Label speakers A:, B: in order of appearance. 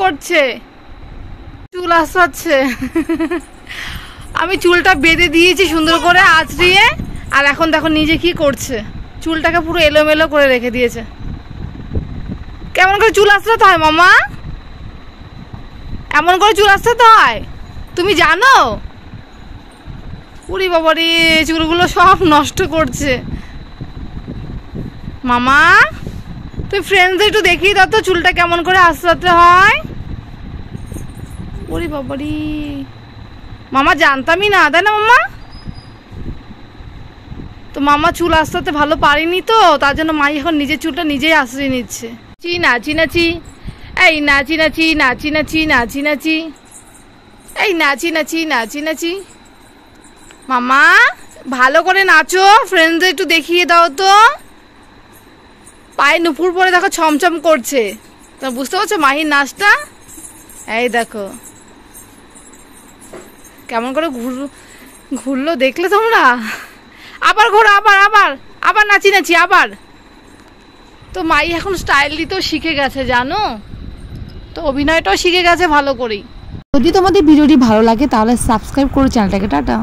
A: করছে? চুল আঁচড়াচ্ছে। আমি চুলটা বেঁধে দিয়েছি সুন্দর করে আঁচড়িয়ে, আর এখন দেখো নিজে কি করছে, চুলটাকে পুরো এলোমেলো করে রেখে দিয়েছে। কেমন করে চুল আঁচড়াতে হয় মামা? এমন করে চুল আঁচড়াতে হয় তুমি জানো? উরি বাবারি, চুলগুলো সব নষ্ট করছে। মামা তুই ফ্রেন্ডদের একটু দেখিয়ে দাও তো চুলটা কেমন করে আঁচড়াতে হয়। উরি বাবারি, মামা জানতামই না, তাই না মামা? তো মামা চুল আঁচড়াতে ভালো পারিনি তো, তার জন্য মাই এখন নিজের চুলটা নিজেই আঁচড়িয়ে নিচ্ছে। নাচি নাচি, এই নাচি নাচি নাচি নাচি নাচি নাচি, এই নাচি নাচি নাচি নাচি। মামা ভালো করে নাচো, ফ্রেন্ডদের একটু দেখিয়ে দাও তো। পায়ে নুপুর পরে দেখো ছমছম করছে, তো বুঝতে পারছো মাহির নাচটা? এই দেখো কেমন করে ঘুরলো, দেখলে তোমরা? আবার ঘোরো, আবার আবার আবার নাচি নাচি আবার। তো মাই এখন স্টাইল দিতেও শিখে গেছে জানো, তো অভিনয়টাও শিখে গেছে ভালো করেই। যদি তোমাদের ভিডিওটি ভালো লাগে তাহলে সাবস্ক্রাইব করো চ্যানেলটাকে। টাটা।